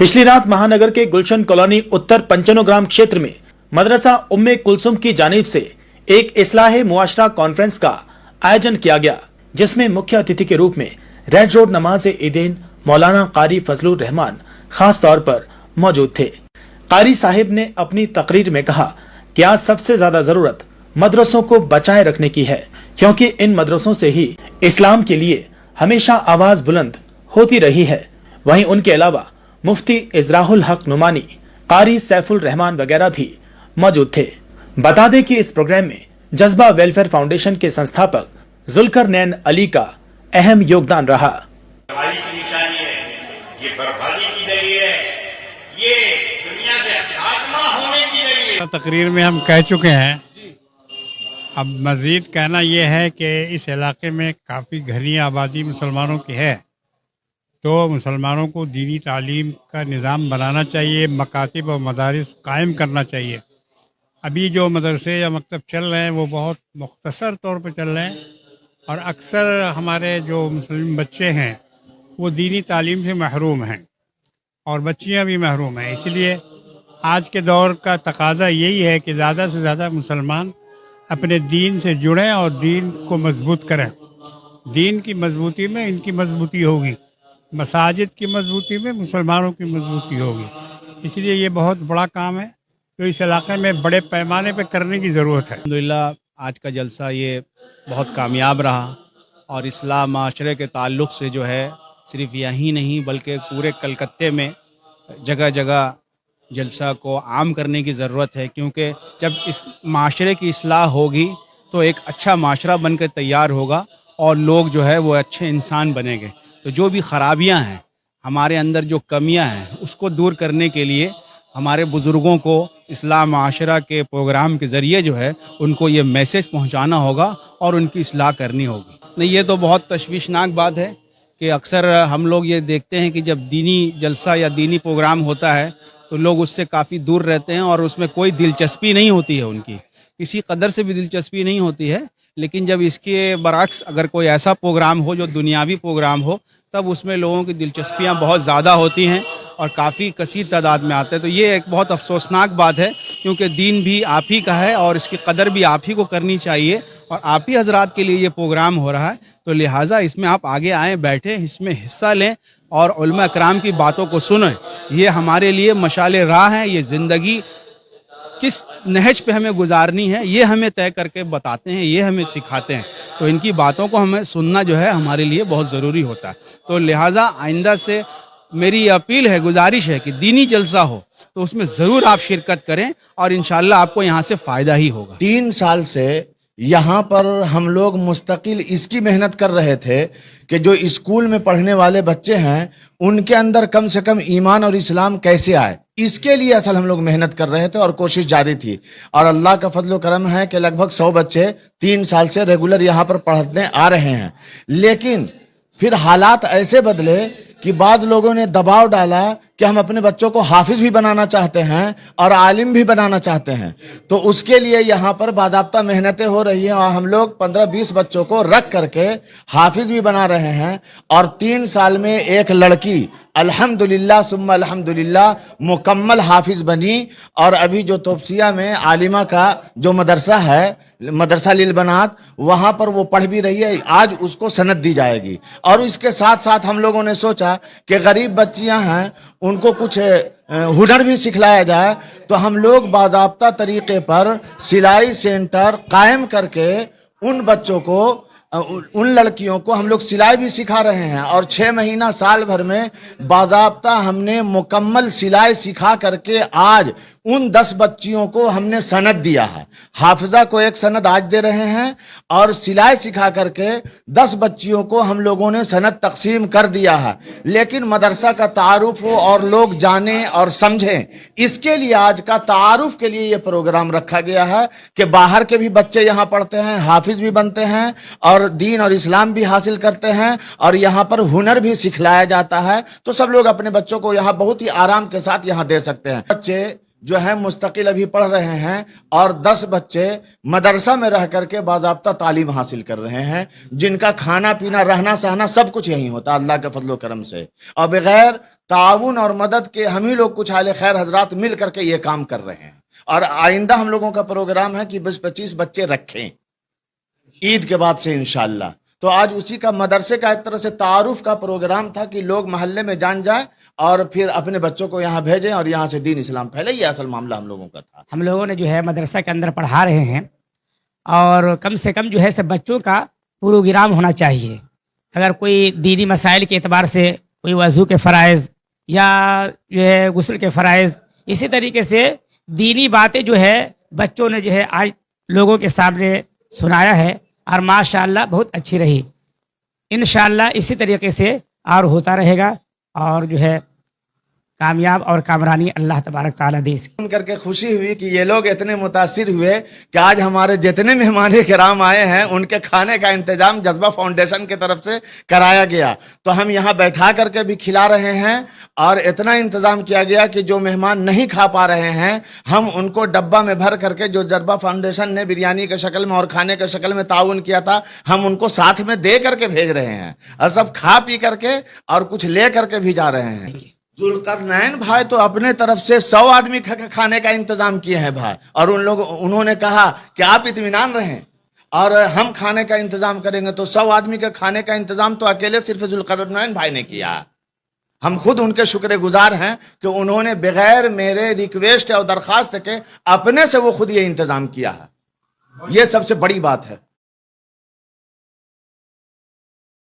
पिछली रात महानगर के गुलशन कॉलोनी उत्तर पंचनोग्राम क्षेत्र में मदरसा उम्मे कुलसुम की जानिब से एक इस्लाह मुआशरा कॉन्फ्रेंस का आयोजन किया गया, जिसमें मुख्य अतिथि के रूप में रेड रोड नमाज ईदेन मौलाना कारी फजलुर रहमान खास तौर पर मौजूद थे। कारी साहिब ने अपनी तकरीर में कहा कि आज सबसे ज्यादा जरूरत मदरसों को बचाए रखने की है, क्योंकि इन मदरसों से ही इस्लाम के लिए हमेशा आवाज बुलंद होती रही है। वहीं उनके अलावा मुफ्ती इजराहुल हक नुमानी, कारी सैफुल रहमान वगैरह भी मौजूद थे। बता दें कि इस प्रोग्राम में जज्बा वेलफेयर फाउंडेशन के संस्थापक जुल्करनैन अली का अहम योगदान रहा। बर्बादी की निशानी है, ये बर्बादी की दलील है, ये दुनिया से खात्मा होने की दलील है। तकरीर में हम कह चुके हैं, अब मज़ीद कहना यह है कि इस इलाके में काफ़ी घनी आबादी मुसलमानों की है, तो मुसलमानों को दीनी तालीम का निज़ाम बनाना चाहिए, मकातिब और मदारिस कायम करना चाहिए। अभी जो मदरसे या मकतब चल रहे हैं वो बहुत मुख्तसर तौर पर चल रहे हैं, और अक्सर हमारे जो मुस्लिम बच्चे हैं वो दीनी तालीम से महरूम हैं और बच्चियां भी महरूम हैं। इसलिए आज के दौर का तकाजा यही है कि ज़्यादा से ज़्यादा मुसलमान अपने दीन से जुड़ें और दीन को मजबूत करें। दीन की मजबूती में इनकी मजबूती होगी, मसाजिद की मजबूती में मुसलमानों की मजबूती होगी। इसलिए ये बहुत बड़ा काम है जो इस इलाके में बड़े पैमाने पर करने की ज़रूरत है। अल्हम्दुलिल्लाह आज का जलसा ये बहुत कामयाब रहा, और इस्लाम माशरे के ताल्लुक़ से जो है सिर्फ यही नहीं बल्कि पूरे कलकत्ते में जगह जगह जलसा को आम करने की ज़रूरत है, क्योंकि जब इस माशरे की इस्लाह होगी तो एक अच्छा माशरा बनकर तैयार होगा और लोग जो है वो अच्छे इंसान बनेंगे। तो जो भी ख़राबियाँ हैं हमारे अंदर, जो कमियाँ हैं, उसको दूर करने के लिए हमारे बुज़ुर्गों को इस्लाम माशरा के प्रोग्राम के ज़रिए जो है उनको ये मैसेज पहुंचाना होगा और उनकी इस्लाह करनी होगी। नहीं, ये तो बहुत तशवीशनाक बात है कि अक्सर हम लोग ये देखते हैं कि जब दीनी जलसा या दीनी प्रोग्राम होता है तो लोग उससे काफ़ी दूर रहते हैं और उसमें कोई दिलचस्पी नहीं होती है, उनकी किसी कदर से भी दिलचस्पी नहीं होती है। लेकिन जब इसके बरअक्स अगर कोई ऐसा प्रोग्राम हो जो दुनियावी प्रोग्राम हो, तब उसमें लोगों की दिलचस्पियाँ बहुत ज़्यादा होती हैं और काफ़ी कसीर तादाद में आते हैं। तो ये एक बहुत अफसोसनाक बात है, क्योंकि दीन भी आप ही का है और इसकी कदर भी आप ही को करनी चाहिए, और आप ही हजरात के लिए ये प्रोग्राम हो रहा है। तो लिहाजा इसमें आप आगे आएँ, बैठें, इसमें हिस्सा लें और उलमा कराम की बातों को सुनें। ये हमारे लिए मशाले राह है, ये ज़िंदगी किस नहज पे हमें गुजारनी है ये हमें तय करके बताते हैं, ये हमें सिखाते हैं। तो इनकी बातों को हमें सुनना जो है हमारे लिए बहुत ज़रूरी होता है। तो लिहाजा आइंदा से मेरी अपील है, गुजारिश है कि दीनी जलसा हो तो उसमें ज़रूर आप शिरकत करें और इंशाल्लाह आपको यहाँ से फ़ायदा ही होगा। 3 साल से यहाँ पर हम लोग मुस्तकिल इसकी मेहनत कर रहे थे कि जो स्कूल में पढ़ने वाले बच्चे हैं उनके अंदर कम से कम ईमान और इस्लाम कैसे आए, इसके लिए असल हम लोग मेहनत कर रहे थे और कोशिश जारी थी। और अल्लाह का फजल करम है कि लगभग 100 बच्चे 3 साल से रेगुलर यहाँ पर पढ़ने आ रहे हैं। लेकिन फिर हालात ऐसे बदले कि बाद लोगों ने दबाव डाला कि हम अपने बच्चों को हाफिज भी बनाना चाहते हैं और आलिम भी बनाना चाहते हैं। तो उसके लिए यहाँ पर बाज़ाब्ता मेहनतें हो रही हैं और हम लोग 15-20 बच्चों को रख करके हाफिज भी बना रहे हैं। और 3 साल में एक लड़की अल्हम्दुलिल्लाह सुम्मा अल्हम्दुलिल्लाह मुकम्मल हाफिज बनी, और अभी जो तोपसिया में आलिमा का जो मदरसा है, मदरसा लिल बनात, वहाँ पर वो पढ़ भी रही है। आज उसको सनद दी जाएगी। और इसके साथ साथ हम लोगों ने सोचा कि गरीब बच्चियां हैं, उनको कुछ हुनर भी सिखलाया जाए। तो हम लोग बाज़ाब्ता तरीके पर सिलाई सेंटर कायम करके उन बच्चों को, उन लड़कियों को हम लोग सिलाई भी सिखा रहे हैं। और 6 महीना साल भर में बाज़ाब्ता हमने मुकम्मल सिलाई सिखा करके आज उन 10 बच्चियों को हमने सनद दिया है। हाफिजा को एक सनद आज दे रहे हैं और सिलाई सिखा करके 10 बच्चियों को हम लोगों ने सनद तकसीम कर दिया है। लेकिन मदरसा का तारुफ हो और लोग जाने और समझें, इसके लिए आज का तारुफ के लिए ये प्रोग्राम रखा गया है कि बाहर के भी बच्चे यहाँ पढ़ते हैं, हाफिज भी बनते हैं और दीन और इस्लाम भी हासिल करते हैं, और यहाँ पर हुनर भी सिखलाया जाता है। तो सब लोग अपने बच्चों को यहाँ बहुत ही आराम के साथ यहाँ दे सकते हैं। बच्चे جو ہے مستقل ابھی پڑھ رہے ہیں اور 10 بچے مدرسہ میں رہ کر کے باضابطہ تعلیم حاصل کر رہے ہیں، جن کا کھانا پینا رہنا سہنا سب کچھ یہی ہوتا ہے اللہ کے فضل و کرم سے، اور بغیر تعاون اور مدد کے ہم ہی لوگ کچھ اہل خیر حضرات مل کر کے یہ کام کر رہے ہیں۔ اور آئندہ ہم لوگوں کا پروگرام ہے کہ 20-25 بچے رکھیں عید کے بعد سے انشاءاللہ۔ تو آج اسی کا مدرسے کا ایک طرح سے تعارف کا پروگرام تھا کہ لوگ محلے میں جان جائیں اور پھر اپنے بچوں کو یہاں بھیجیں اور یہاں سے دین اسلام پھیلے۔ یہ اصل معاملہ ہم لوگوں کا تھا۔ ہم لوگوں نے جو ہے مدرسہ کے اندر پڑھا رہے ہیں، اور کم سے کم جو ہے سب بچوں کا پروگرام ہونا چاہیے۔ اگر کوئی دینی مسائل کے اعتبار سے کوئی وضو کے فرائض یا جو ہے غسل کے فرائض، اسی طریقے سے دینی باتیں جو ہے بچوں نے جو ہے آج لوگوں کے سامنے سنایا ہے، اور ماشاءاللہ بہت اچھی رہی۔ انشاءاللہ اسی طریقے سے اور ہوتا رہے گا، اور جو ہے کامیاب اور کامرانی اللہ تبارک تعالیٰ دے۔ سن کر کے خوشی ہوئی کہ یہ لوگ اتنے متاثر ہوئے کہ آج ہمارے جتنے مہمان کرام آئے ہیں ان کے کھانے کا انتظام جذبہ فاؤنڈیشن کی طرف سے کرایا گیا، تو ہم یہاں بیٹھا کر کے بھی کھلا رہے ہیں، اور اتنا انتظام کیا گیا کہ جو مہمان نہیں کھا پا رہے ہیں ہم ان کو ڈبہ میں بھر کر کے، جو جذبہ فاؤنڈیشن نے بریانی کے شکل میں اور کھانے کے شکل میں تعاون کیا تھا، ہم ان کو ساتھ میں دے کر کے بھیج رہے ہیں، اور سب کھا پی کر کے اور کچھ لے کر کے بھی جا رہے ہیں۔ ذوالقرنین بھائی تو اپنے طرف سے 100 آدمی کھانے کا انتظام کیے ہیں بھائی، اور انہوں نے کہا کہ آپ اطمینان رہیں اور ہم کھانے کا انتظام کریں گے۔ تو 100 آدمی کے کھانے کا انتظام تو اکیلے صرف ذوالقرنین بھائی نے کیا۔ ہم خود ان کے شکر گزار ہیں کہ انہوں نے بغیر میرے ریکویسٹ اور درخواست کے اپنے سے وہ خود یہ انتظام کیا ہے۔ یہ سب سے بڑی بات ہے۔